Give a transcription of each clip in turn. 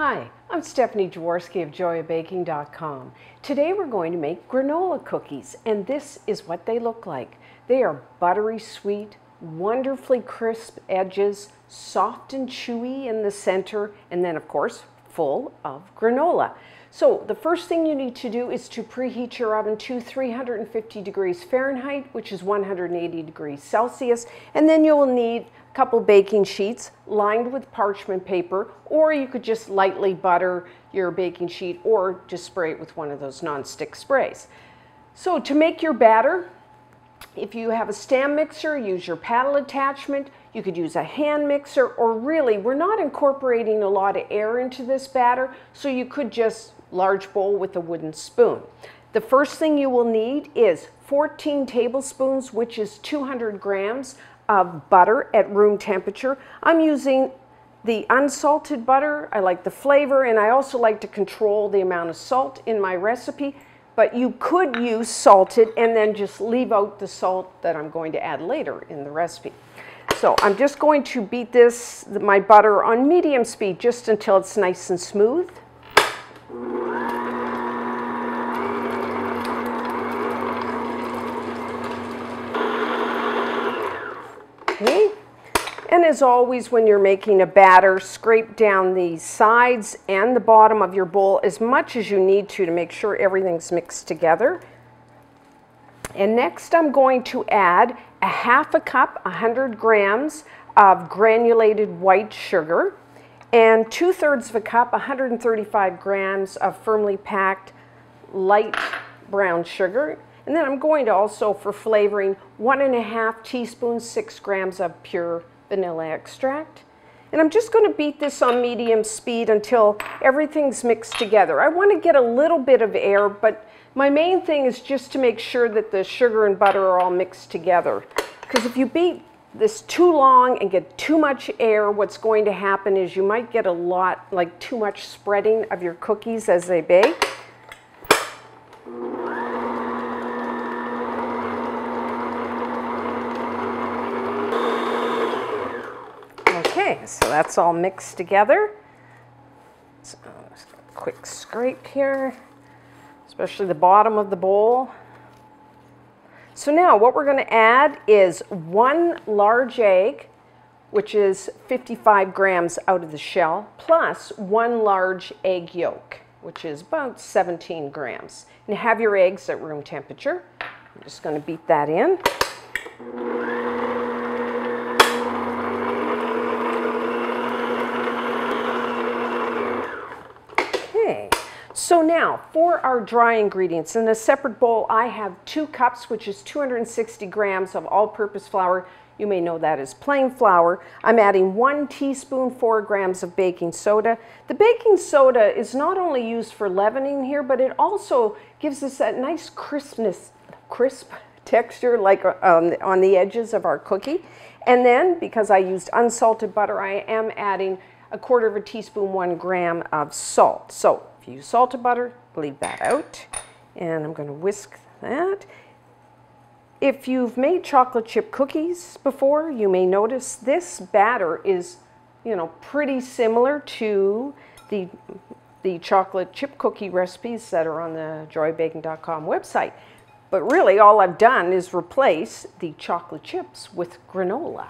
Hi, I'm Stephanie Jaworski of joyabaking.com. Today we're going to make granola cookies, and this is what they look like. They are buttery sweet, wonderfully crisp edges, soft and chewy in the center, and then of course full of granola. So the first thing you need to do is to preheat your oven to 350 degrees Fahrenheit, which is 180 degrees Celsius, and then you will need a couple baking sheets lined with parchment paper, or you could just lightly butter your baking sheet or just spray it with one of those non-stick sprays. So to make your batter, if you have a stand mixer, use your paddle attachment. You could use a hand mixer, or really, we're not incorporating a lot of air into this batter, so you could just large bowl with a wooden spoon. The first thing you will need is 14 tablespoons, which is 200 grams of butter at room temperature. I'm using the unsalted butter. I like the flavor, and I also like to control the amount of salt in my recipe, but you could use salted and then just leave out the salt that I'm going to add later in the recipe. So I'm just going to beat my butter on medium speed just until it's nice and smooth. Okay. And as always, when you're making a batter, scrape down the sides and the bottom of your bowl as much as you need to make sure everything's mixed together. And next I'm going to add a half a cup, 100 grams of granulated white sugar, and 2/3 of a cup, 135 grams of firmly packed light brown sugar. And then I'm going to also, for flavoring, 1.5 teaspoons, 6 grams of pure vanilla extract. And I'm just going to beat this on medium speed until everything's mixed together. I want to get a little bit of air, but my main thing is just to make sure that the sugar and butter are all mixed together. Because if you beat this too long and get too much air, what's going to happen is you might get a lot, like too much spreading of your cookies as they bake. Okay, so that's all mixed together. So just a quick scrape here, especially the bottom of the bowl. So now what we're going to add is 1 large egg, which is 55 grams out of the shell, plus 1 large egg yolk, which is about 17 grams. And have your eggs at room temperature. I'm just going to beat that in. So now, for our dry ingredients, in a separate bowl I have 2 cups, which is 260 grams of all-purpose flour. You may know that as plain flour. I'm adding 1 teaspoon, 4 grams of baking soda. The baking soda is not only used for leavening here, but it also gives us that nice crisp texture like on the edges of our cookie. And then, because I used unsalted butter, I am adding 1/4 teaspoon, 1 gram of salt. So if you use salted butter, leave that out. And I'm going to whisk that. If you've made chocolate chip cookies before, you may notice this batter is, pretty similar to the chocolate chip cookie recipes that are on the joyabaking.com website. But really, all I've done is replace the chocolate chips with granola.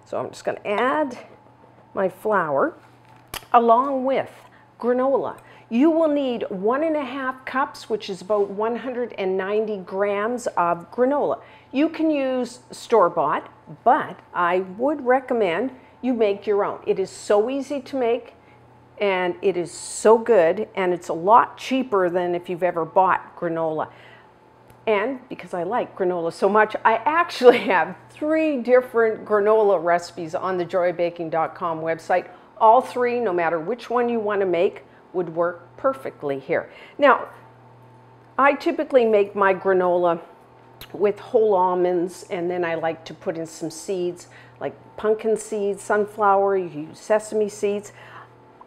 So I'm just going to add my flour along with granola. You will need 1.5 cups, which is about 190 grams of granola. You can use store-bought, but I would recommend you make your own. It is so easy to make, and it is so good, and it's a lot cheaper than if you've ever bought granola. And because I like granola so much, I actually have 3 different granola recipes on the joyabaking.com website. All 3, no matter which one you want to make, would work perfectly here. Now, I typically make my granola with whole almonds, and then I like to put in some seeds like pumpkin seeds, sunflower, you use sesame seeds.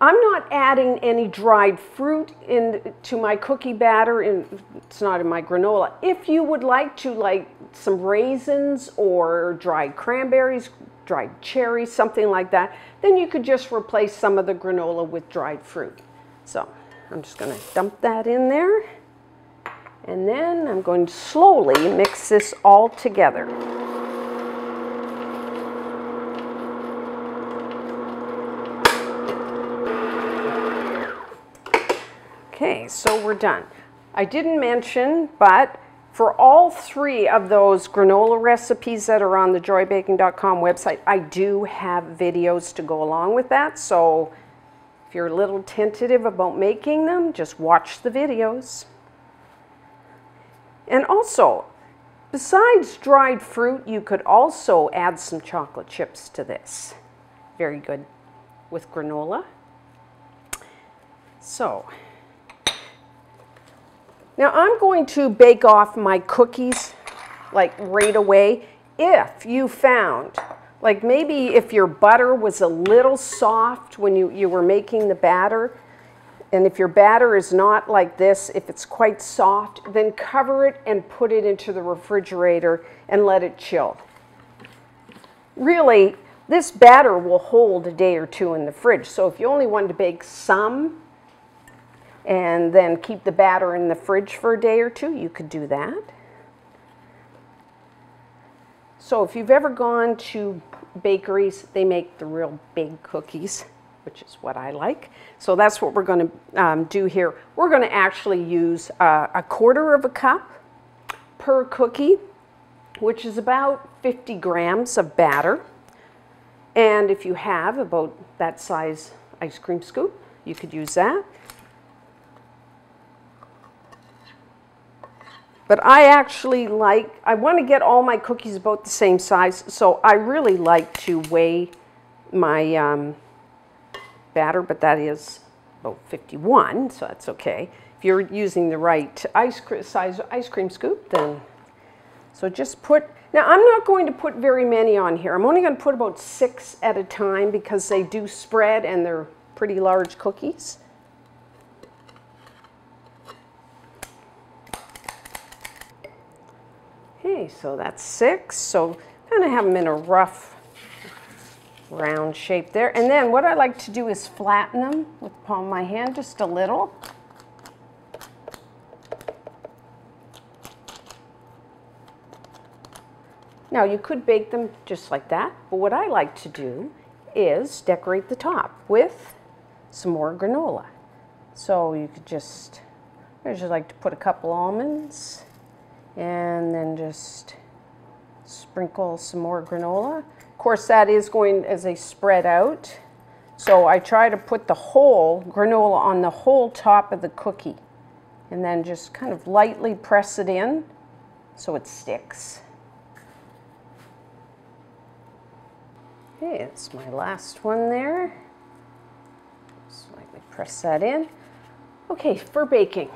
I'm not adding any dried fruit into my cookie batter, and it's not in my granola. If you would like to, like some raisins or dried cranberries, dried cherry, something like that, then you could just replace some of the granola with dried fruit. So I'm just going to dump that in there. And then I'm going to slowly mix this all together. Okay, so we're done. I didn't mention, but for all 3 of those granola recipes that are on the joybaking.com website, I do have videos to go along with that. So if you're a little tentative about making them, just watch the videos. And also, besides dried fruit, you could also add some chocolate chips to this. Very good with granola. So, now I'm going to bake off my cookies like right away. If you found, like maybe if your butter was a little soft when you were making the batter, and if your batter is not like this, if it's quite soft, then cover it and put it into the refrigerator and let it chill. Really, this batter will hold a day or 2 in the fridge. So if you only wanted to bake some and then keep the batter in the fridge for a day or 2, you could do that. So if you've ever gone to bakeries, they make the real big cookies, which is what I like. So that's what we're going to do here. We're going to actually use a 1/4 cup per cookie, which is about 50 grams of batter. And if you have about that size ice cream scoop, you could use that. But I actually I want to get all my cookies about the same size, so I really like to weigh my batter, but that is about 51, so that's okay. If you're using the right size ice cream scoop, then, so just put, now I'm not going to put very many on here. I'm only going to put about 6 at a time because they do spread and they're pretty large cookies. Okay, so that's 6. So kind of have them in a rough round shape there. And then what I like to do is flatten them with the palm of my hand just a little. Now you could bake them just like that, but what I like to do is decorate the top with some more granola. So you could just, I just like to put a couple almonds and then just sprinkle some more granola. Of course, that is going as they spread out. So I try to put the whole granola on the whole top of the cookie and then just kind of lightly press it in so it sticks. Okay, it's my last one there. Slightly press that in. Okay, for baking,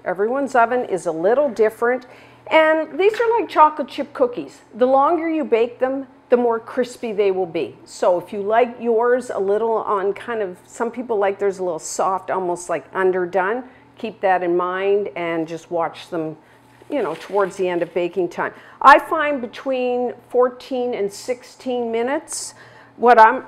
everyone's oven is a little different. And these are like chocolate chip cookies. The longer you bake them, the more crispy they will be. So if you like yours a little on kind of, some people like theirs a little soft, almost like underdone, keep that in mind and just watch them, you know, towards the end of baking time. I find between 14 and 16 minutes, what I'm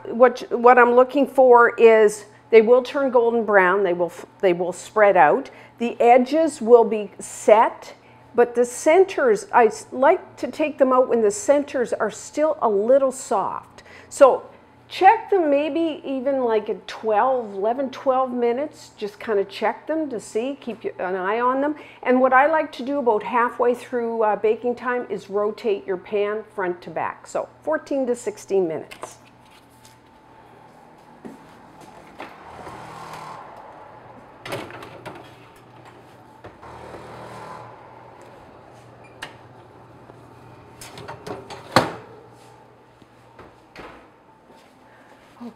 looking for is they will turn golden brown, they will spread out. The edges will be set. But the centers, I like to take them out when the centers are still a little soft. So check them maybe even like at 11, 12 minutes. Just kind of check them to see, keep an eye on them. And what I like to do about halfway through baking time is rotate your pan front to back. So 14 to 16 minutes.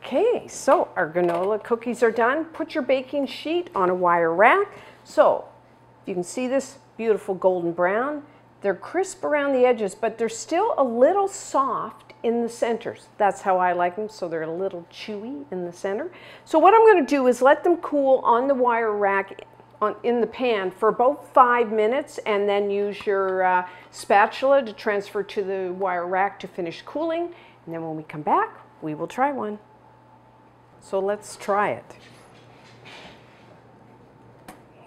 Okay, so our granola cookies are done. Put your baking sheet on a wire rack. So you can see this beautiful golden brown. They're crisp around the edges, but they're still a little soft in the centers. That's how I like them, so they're a little chewy in the center. So what I'm going to do is let them cool on the wire rack in the pan for about 5 minutes, and then use your spatula to transfer to the wire rack to finish cooling. And then when we come back, we will try one. So let's try it.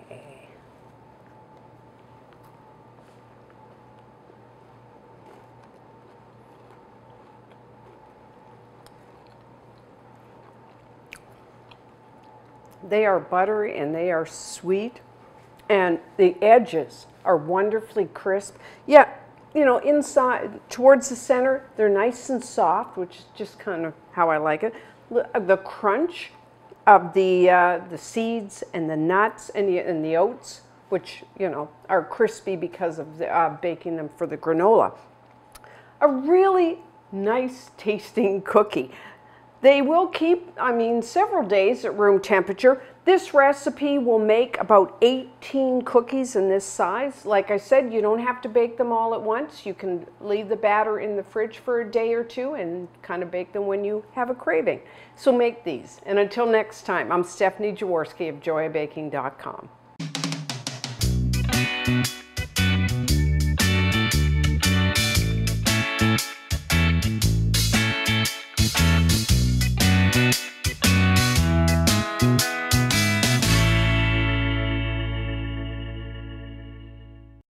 Okay. They are buttery and they are sweet, and the edges are wonderfully crisp. Yeah, you know, inside towards the center, they're nice and soft, which is just kind of how I like it. The crunch of the seeds and the nuts and the oats, which, you know, are crispy because of the, baking them for the granola. A really nice tasting cookie. They will keep, I mean, several days at room temperature. This recipe will make about 18 cookies in this size. Like I said, you don't have to bake them all at once. You can leave the batter in the fridge for a day or two and kind of bake them when you have a craving. So make these. And until next time, I'm Stephanie Jaworski of JoyaBaking.com.